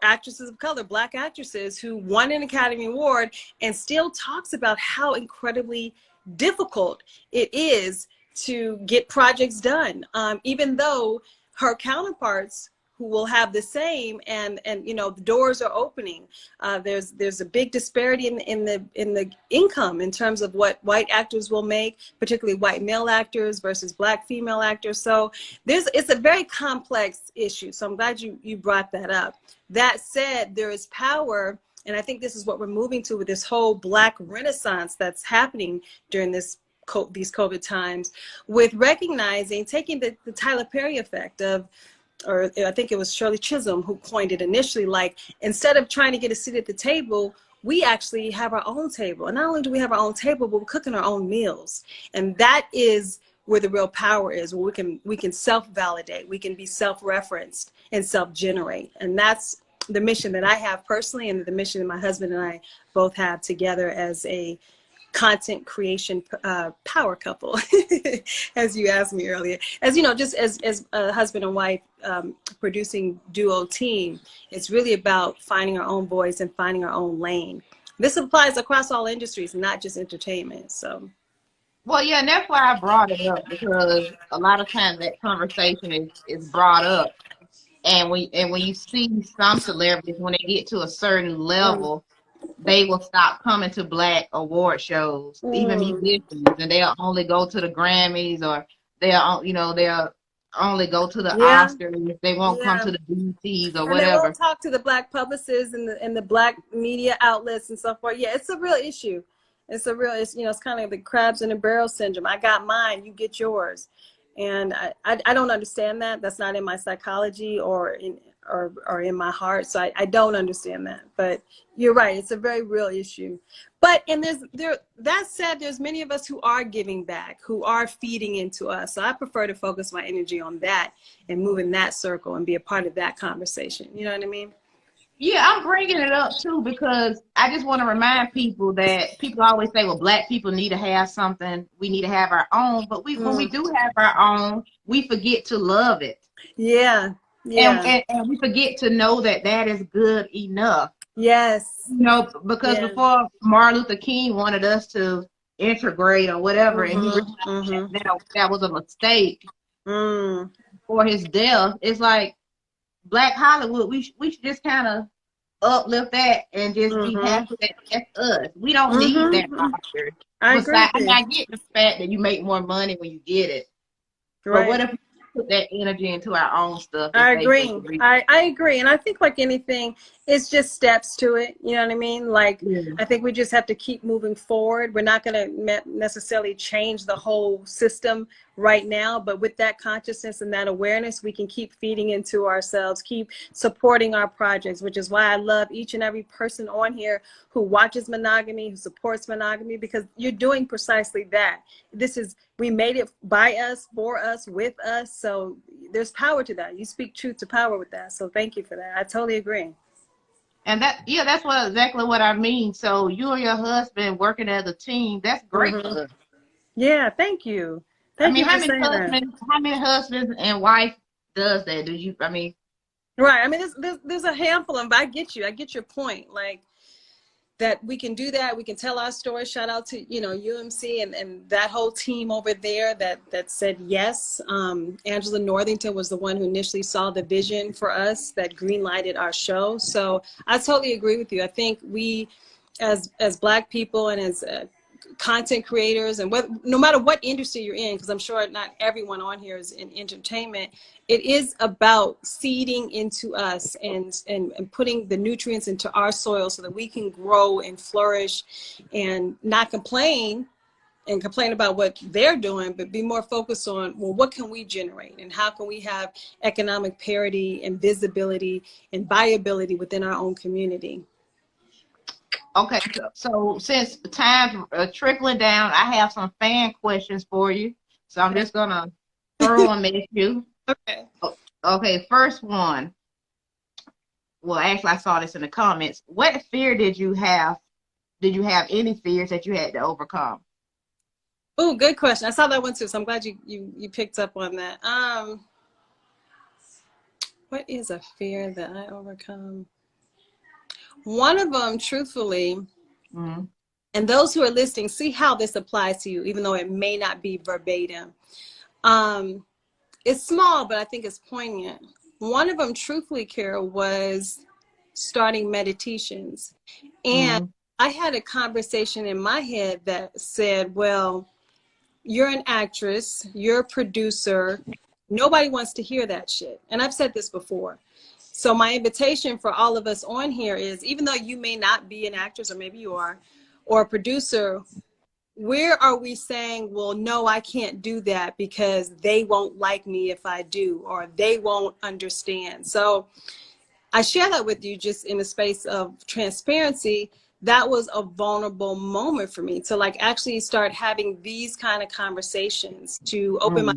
actresses of color, Black actresses, who won an Academy Award and still talks about how incredibly difficult it is to get projects done, even though her counterparts who will have the same, and you know, the doors are opening. There's a big disparity in the income in terms of what white actors will make, particularly white male actors versus Black female actors. So it's a very complex issue. So I'm glad you brought that up. That said, there is power, and I think this is what we're moving to with this whole Black renaissance that's happening during these COVID times, with recognizing, taking the Tyler Perry effect of, or I think it was Shirley Chisholm who coined it initially, like, instead of trying to get a seat at the table, we actually have our own table. And not only do we have our own table, but we're cooking our own meals. And that is where the real power is, where we can self-validate, we can be self-referenced and self-generate. And that's the mission that I have personally, and the mission that my husband and I both have together as a content creation power couple, as you asked me earlier. As you know, just as a husband and wife producing duo team, it's really about finding our own voice and finding our own lane. This applies across all industries, not just entertainment. So, Well, yeah, and that's why I brought it up, because a lot of times that conversation is brought up, and when you see some celebrities, when they get to a certain level, they will stop coming to Black award shows, even musicians, and they'll only go to the Grammys, or they'll only go to the Oscars. They won't come to the BETs or whatever. They won't talk to the Black publicists and the Black media outlets and so forth. Yeah, it's a real issue. It's kind of the crabs in a barrel syndrome. I got mine, you get yours. And I don't understand that. That's not in my psychology or in my heart. So I don't understand that. But you're right. It's a very real issue. But that said, there's many of us who are giving back, who are feeding into us. So I prefer to focus my energy on that and move in that circle and be a part of that conversation. You know what I mean? Yeah, I'm bringing it up too, because I just want to remind people that people always say, well, Black people need to have something. We need to have our own. But when we do have our own, we forget to love it. Yeah. Yeah. And we forget to know that that is good enough. Yes. You know, because before Martin Luther King wanted us to integrate or whatever, and he realized that was a mistake for his death. It's like Black Hollywood, we should just kind of uplift that and just be happy that that's us. We don't need that Oscar. I get the fact that you make more money when you get it. Right. But what if put that energy into our own stuff in I case they agree. can reach. I agree. And I think like anything, it's just steps to it. You know what I mean? Like, Yeah. I think we just have to keep moving forward. We're not going to necessarily change the whole system right now, but with that consciousness and that awareness, we can keep feeding into ourselves, keep supporting our projects, which is why I love each and every person on here who watches monogamy, who supports monogamy, because you're doing precisely that. This is, we made it by us, for us, with us. So there's power to that. You speak truth to power with that. So thank you for that. I totally agree. And that, yeah, that's what exactly what I mean. So you and your husband working as a team, that's great for us. Yeah, thank you. I Thank mean, you for saying that. how many husbands and wife does that? Do you, I mean, Right. I mean, there's a handful of them, but I get you. I get your point. Like, that we can do that. We can tell our story. Shout out to, you know, UMC and that whole team over there that said yes. Angela Northington was the one who initially saw the vision for us that green lighted our show. So I totally agree with you. I think we, as Black people and as content creators, and no matter what industry you're in, because I'm sure not everyone on here is in entertainment, it is about seeding into us and putting the nutrients into our soil so that we can grow and flourish and not complain and complain about what they're doing, but be more focused on, well, what can we generate and how can we have economic parity and visibility and viability within our own community. okay, so since time's trickling down, I have some fan questions for you. So I'm just gonna throw them at you. Okay. Okay, first one. Well, actually, I saw this in the comments. What fear did you have? Did you have any fears that you had to overcome? Oh, good question. I saw that one too, so I'm glad you picked up on that. What is a fear that I overcome? One of them, truthfully, and those who are listening, see how this applies to you, even though it may not be verbatim. It's small, but I think it's poignant. One of them, truthfully, Kara, was starting MediTeations. And I had a conversation in my head that said, well, you're an actress, you're a producer, nobody wants to hear that shit. And I've said this before. So my invitation for all of us on here is, even though you may not be an actress, or maybe you are, or a producer, where are we saying, well, no, I can't do that because they won't like me if I do, or they won't understand. So I share that with you just in a space of transparency. That was a vulnerable moment for me to like actually start having these kind of conversations, to open my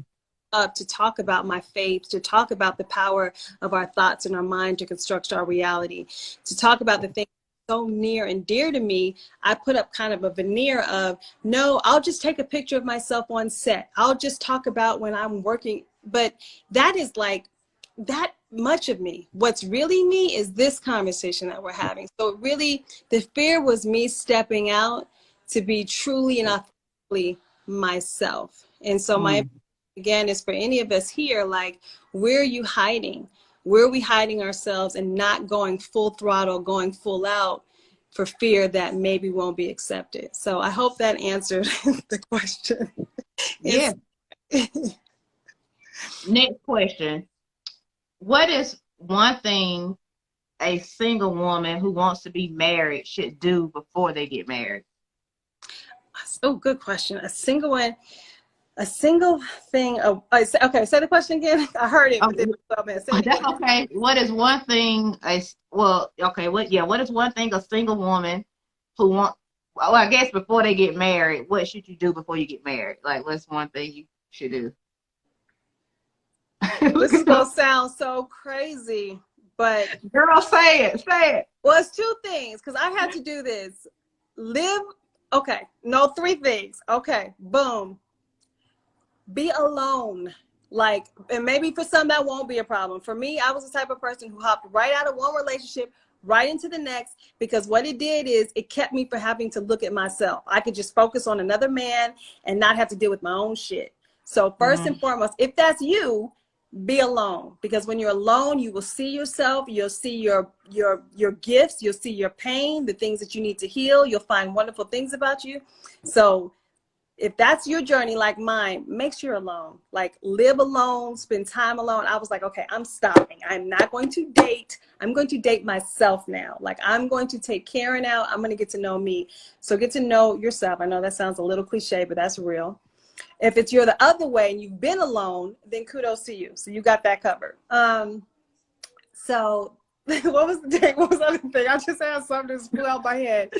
up, to talk about my faith, to talk about the power of our thoughts and our mind to construct our reality, to talk about the things so near and dear to me. I put up kind of a veneer of, no, I'll just take a picture of myself on set. I'll just talk about when I'm working. But that is like that much of me. What's really me is this conversation that we're having. So really, the fear was me stepping out to be truly and authentically myself. And so my again is for any of us here, like, where are you hiding? Where are we hiding ourselves and not going full throttle, going full out for fear that maybe won't be accepted? So I hope that answered the question. Yeah. Next question. What is one thing a single woman who wants to be married should do before they get married? Oh, good question. A single one. A single thing. Okay, say the question again. I heard it, but then that's okay. What is one thing? What is one thing a single woman who want? Well, I guess before they get married, what should you do before you get married? Like, what's one thing you should do? This is gonna sound so crazy, but girl, say it. Well, it's two things, because I had to do this. Three things. Okay, boom. Be alone. Like, and maybe for some that won't be a problem. For me, I was the type of person who hopped right out of one relationship right into the next, because what it did is it kept me from having to look at myself. I could just focus on another man and not have to deal with my own shit. So first and foremost, if that's you, be alone, because when you're alone, you will see yourself, you'll see your gifts, you'll see your pain, the things that you need to heal, you'll find wonderful things about you. So if that's your journey like mine, make sure you're alone. Like, live alone, spend time alone. I was like, okay, I'm stopping. I'm not going to date. I'm going to date myself now. Like, I'm going to take Caryn out. I'm going to get to know me. So get to know yourself. I know that sounds a little cliche, but that's real. If it's you're the other way and you've been alone, then kudos to you. So you got that covered. So what was the other thing? I just had something that flew out my head.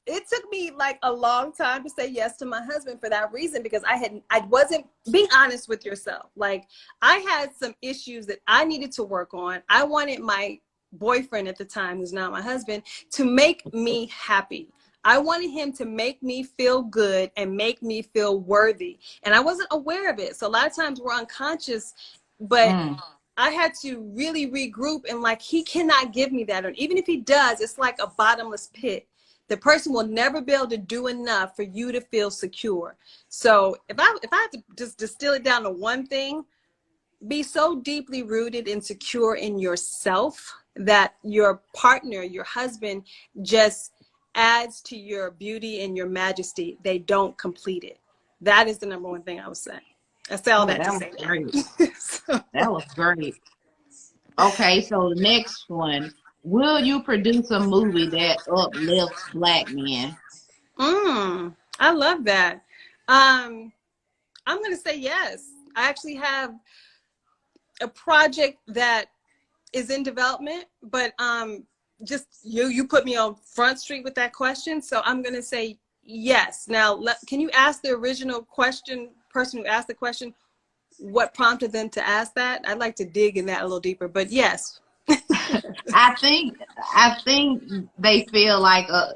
It took me like a long time to say yes to my husband for that reason, because I wasn't being honest with yourself. Like, I had some issues that I needed to work on. I wanted my boyfriend at the time, who's now my husband, to make me happy. I wanted him to make me feel good and make me feel worthy. And I wasn't aware of it. So a lot of times we're unconscious, but I had to really regroup, and like, he cannot give me that. And even if he does, it's like a bottomless pit. The person will never be able to do enough for you to feel secure. So if I have to just distill it down to one thing, be so deeply rooted and secure in yourself that your partner, your husband, just adds to your beauty and your majesty. They don't complete it. That is the number one thing I would say. I say all that to say great. that. That was great. Okay, so the next one. Will you produce a movie that uplifts Black men? I love that. I'm going to say yes. I actually have a project that is in development, but just you put me on Front Street with that question, so I'm going to say yes. Now, can you ask the original person who asked the question, what prompted them to ask that? I'd like to dig in that a little deeper, but yes. I think they feel like a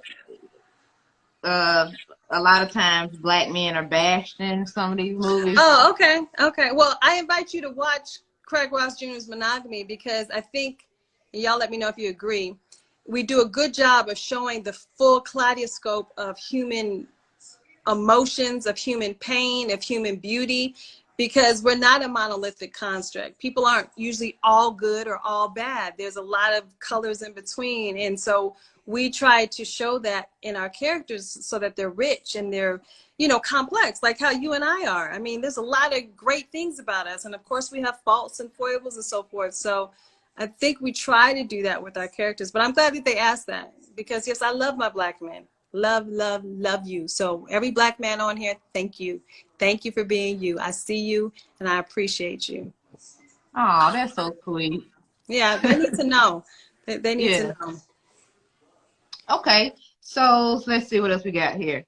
lot of times Black men are bashed in some of these movies. Oh, okay. Well, I invite you to watch Craig Ross Jr.'s Monogamy, because I think, and y'all let me know if you agree, we do a good job of showing the full kaleidoscope of human emotions, of human pain, of human beauty, because we're not a monolithic construct. People aren't usually all good or all bad. There's a lot of colors in between. And so we try to show that in our characters so that they're rich and they're, complex, like how you and I are. I mean, there's a lot of great things about us. And of course we have faults and foibles and so forth. So I think we try to do that with our characters, but I'm glad that they asked that, because yes, I love my Black men. Love, love, love you. So every Black man on here, thank you. Thank you for being you. I see you and I appreciate you. Oh, that's so sweet. Yeah, they need to know. They need to know. Okay, so let's see what else we got here.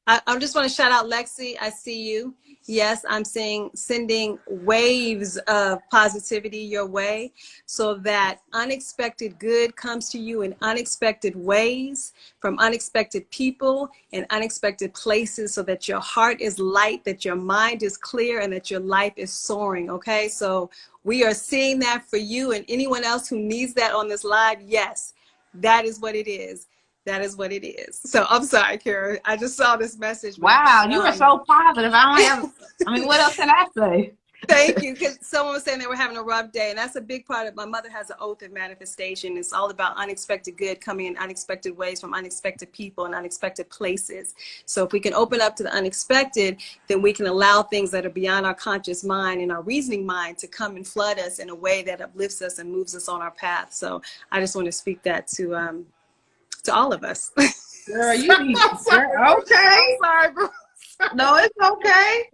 I just want to shout out Lexi. I see you. Yes, I'm sending waves of positivity your way so that unexpected good comes to you in unexpected ways, from unexpected people and unexpected places, so that your heart is light, that your mind is clear, and that your life is soaring. Okay, so we are seeing that for you and anyone else who needs that on this live. Yes, that is what it is. That is what it is. So I'm sorry, Kara. I just saw this message. Wow, you are so positive. What else can I say? Thank you. Because someone was saying they were having a rough day. And that's a big part of, my mother has an oath of manifestation. It's all about unexpected good coming in unexpected ways from unexpected people and unexpected places. So if we can open up to the unexpected, then we can allow things that are beyond our conscious mind and our reasoning mind to come and flood us in a way that uplifts us and moves us on our path. So I just want to speak that to all of us. Girl, you need okay. I'm sorry, bro. No, it's okay.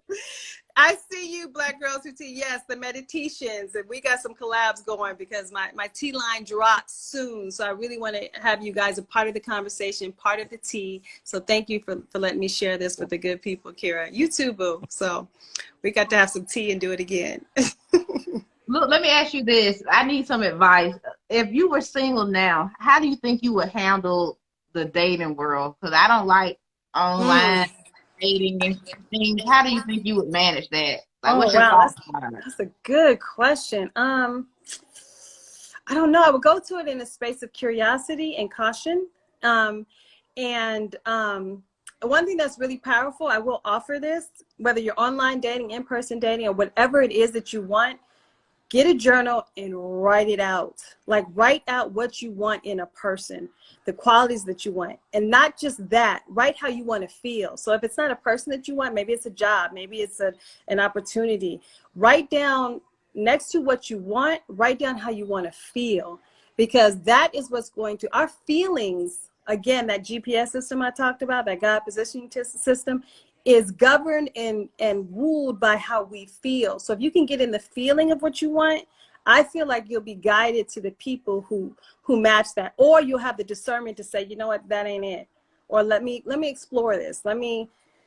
I see you, Black Girls Who Tea. Yes, the MediTeations. And we got some collabs going, because my tea line drops soon. So I really want to have you guys a part of the conversation, part of the tea. So thank you for letting me share this with the good people, Kera. You too, boo. So we got to have some tea and do it again. Look, let me ask you this. I need some advice. If you were single now, how do you think you would handle the dating world? Because I don't like online dating and things. How do you think you would manage that? Like, what's your thoughts on it? That's a good question. I don't know. I would go to it in a space of curiosity and caution. One thing that's really powerful, I will offer this, whether you're online dating, in-person dating, or whatever it is that you want, get a journal and write it out. Like, write out what you want in a person, the qualities that you want. And not just that, write how you want to feel. So if it's not a person that you want, maybe it's a job, maybe it's an opportunity. Write down, next to what you want, write down how you want to feel, because that is what's going to, our feelings, again, that GPS system I talked about, that God positioning system, is governed and ruled by how we feel. So if you can get in the feeling of what you want, I feel like you'll be guided to the people who match that, or you'll have the discernment to say, you know what, that ain't it, or let me explore this.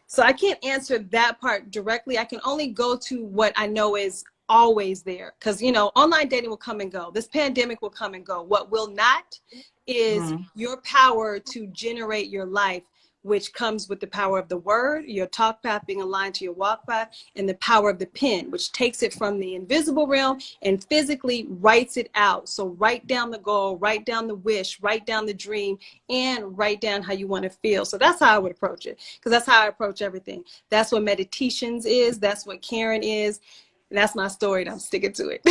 So I can't answer that part directly. I can only go to what I know is always there, because, you know, online dating will come and go. This pandemic will come and go. What will not is your power to generate your life, which comes with the power of the word, your talk path being aligned to your walk path, and the power of the pen, which takes it from the invisible realm and physically writes it out. So write down the goal, write down the wish, write down the dream, and write down how you want to feel. So that's how I would approach it, because that's how I approach everything. That's what MediTeations is. That's what Caryn is. And that's my story, and I'm sticking to it.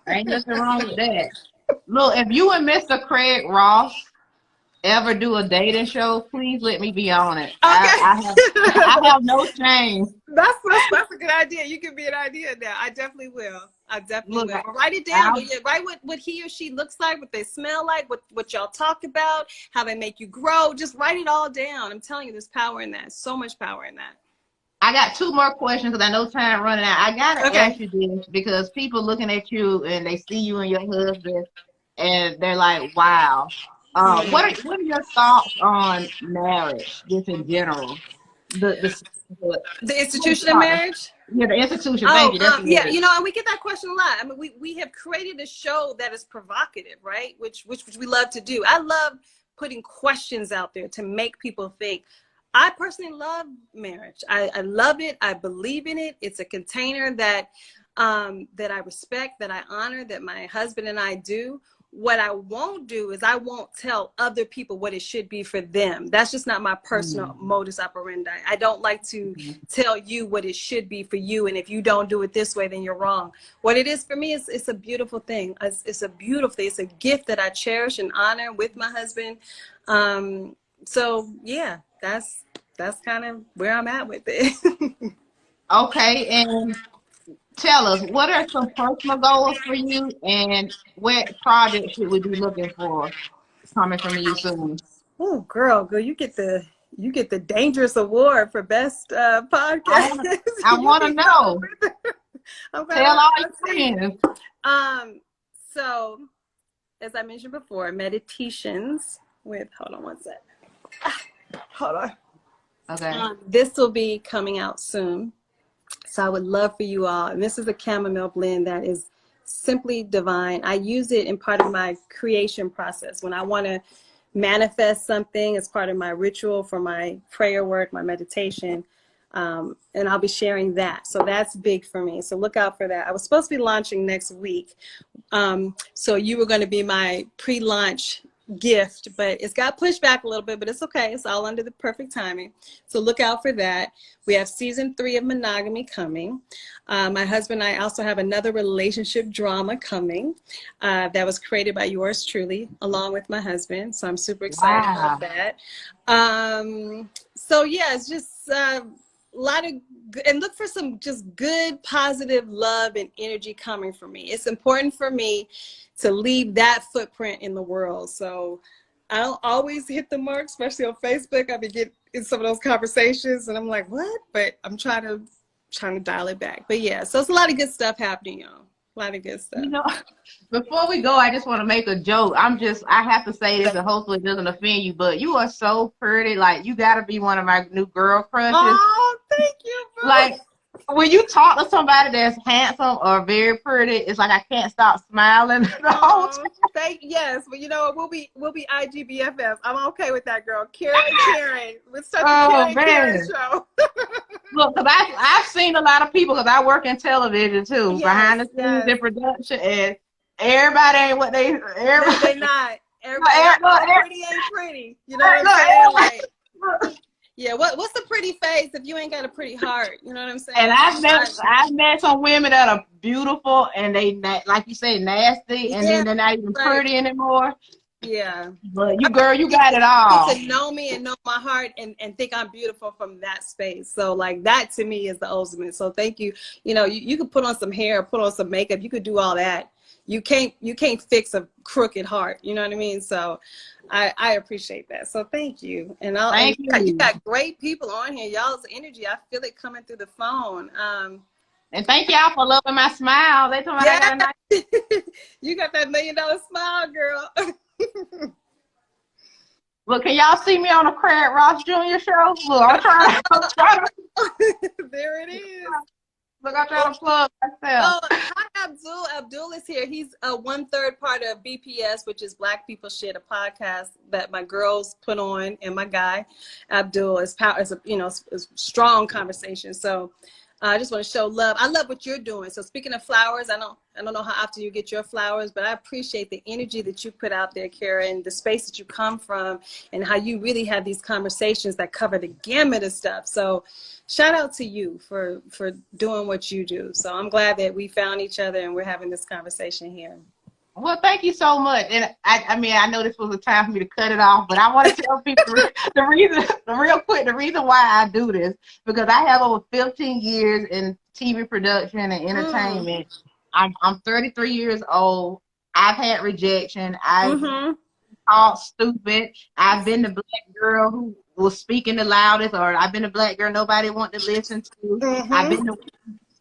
Ain't nothing wrong with that. Look, if you and Mr. Craig Ross ever do a dating show, please let me be on it. Okay. I have no shame. That's a good idea. You can be an idea now. I definitely will. I definitely will. Write it down. Write what he or she looks like, what they smell like, what y'all talk about, how they make you grow. Just write it all down. I'm telling you, there's power in that. So much power in that. I got 2 more questions because I know time running out. I gotta ask you this, because people looking at you and they see you and your husband and they're like, wow. What are your thoughts on marriage, just in general? The institution of marriage? Yeah, the institution. Thank you. Yeah, you know, and we get that question a lot. I mean, we have created a show that is provocative, right? Which we love to do. I love putting questions out there to make people think. I personally love marriage. I love it. I believe in it. It's a container that I respect, that I honor, that my husband and I do. What I won't do is I won't tell other people what it should be for them. That's just not my personal modus operandi. I don't like to tell you what it should be for you. And if you don't do it this way, then you're wrong. What it is for me is it's a beautiful thing. It's a beautiful thing. It's a gift that I cherish and honor with my husband. So yeah, that's kind of where I'm at with it. Okay, and tell us, what are some personal goals for you, and what projects should we be looking for coming from you soon? Oh, girl, you get the Dangerous Award for best podcast. I want to know. Tell all your friends. So, as I mentioned before, MediTeations with, hold on one sec. Hold on. Okay. This will be coming out soon. So I would love for you all, and this is a chamomile blend that is simply divine. I use it in part of my creation process when I want to manifest something as part of my ritual for my prayer work, my meditation, and I'll be sharing that. So that's big for me. So look out for that. I was supposed to be launching next week. So you were going to be my pre-launch gift, but it's got pushed back a little bit, but it's okay. It's all under the perfect timing. So look out for that. We have season 3 of Monogamy coming. My husband and I also have another relationship drama coming that was created by yours truly, along with my husband. So I'm super excited about that. So yeah, it's just a lot of, and look for some just good, positive love and energy coming from me. It's important for me to leave that footprint in the world. So I don't always hit the mark, especially on Facebook. I be getting in some of those conversations and I'm like, what? But I'm trying to dial it back. But yeah, so it's a lot of good stuff happening, y'all. A lot of good stuff. You know, before we go, I just want to make a joke. I have to say this, and hopefully it doesn't offend you, but you are so pretty. Like, you got to be one of my new girl crushes. Oh, thank you, bro. Like, when you talk to somebody that's handsome or very pretty, it's like I can't stop smiling the whole time. Yes, but you know we'll be IGBFFs. I'm okay with that, girl. Caryn, with such a Caryn show. Look, because I've seen a lot of people, because I work in television too, behind the scenes in production, and everybody ain't what they. Everybody, no, they not. Everybody pretty ain't pretty. You know what I'm saying? Yeah, what's a pretty face if you ain't got a pretty heart? You know what I'm saying? And I've met some women that are beautiful and they, like you say, nasty, and Yeah, then they're not even right. pretty anymore. Yeah. But you, girl, you got it all. To know me and know my heart and think I'm beautiful from that space. So like that to me is the ultimate. So thank you. You know, you could put on some hair, put on some makeup, you could do all that. You can't fix a crooked heart. You know what I mean? So I appreciate that. So thank you. And Thank you you. got great people on here. Y'all's energy, I feel it coming through the phone. And thank y'all for loving my smile. They told me I got a nice. You got that $1 million smile, girl. Look, can y'all see me on the Caryn Ross Jr. show? Look, I'm trying to. There it is. Look, I'm trying to plug myself. Oh, hi, Abdul. Abdul is here. He's a 1/3 part of BPS, which is Black People Shit, a podcast that my girls put on, and my guy, Abdul, is a strong conversation. So I just want to show love. I love what you're doing. So speaking of flowers, I don't know how often you get your flowers, but I appreciate the energy that you put out there, Kera, and the space that you come from, and how you really have these conversations that cover the gamut of stuff. So shout out to you for doing what you do. So I'm glad that we found each other and we're having this conversation here. Well, thank you so much. And I mean, I know this was a time for me to cut it off, but I want to tell people the reason why I do this, because I have over 15 years in TV production and entertainment. I'm 33 years old. I've had rejection. I've called stupid. I've been the black girl who was speaking the loudest, or I've been the black girl nobody wanted to listen to. I've been the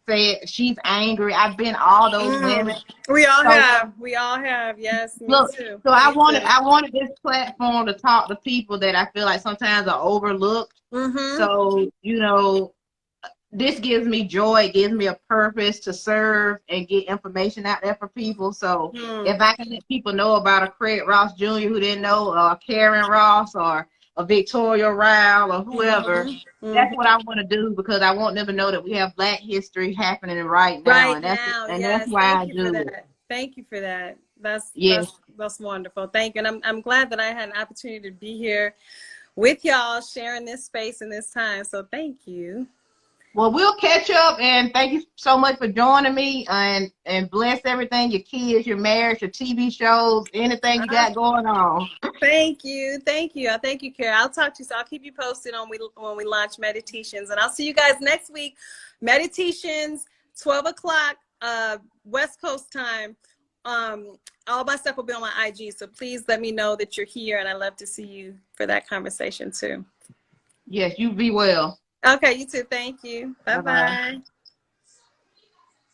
said she's angry. I've been all those women. We all have. Yes, me too. So I wanted this platform to talk to people that I feel like sometimes are overlooked. So, you know, this gives me joy. It gives me a purpose to serve and get information out there for people. So if I can let people know about a Craig Ross Jr. who didn't know, or Caryn Ross, or a Victoria Rowell, or whoever, that's what I want to do, because I want them to know that we have Black history happening right now. That's why I do it. Thank you for that. That's wonderful. Thank you. And I'm glad that I had an opportunity to be here with y'all, sharing this space and this time. So thank you. Well, we'll catch up, and thank you so much for joining me, and bless everything, your kids, your marriage, your TV shows, anything you got going on. Thank you. Thank you. Thank you, Kara. I'll talk to you. So I'll keep you posted on when we launch MediTeations, and I'll see you guys next week. MediTeations, 12 o'clock West Coast time. All my stuff will be on my IG, so please let me know that you're here, and I'd love to see you for that conversation too. Yes, you be well. Okay, you too. Thank you. Bye-bye.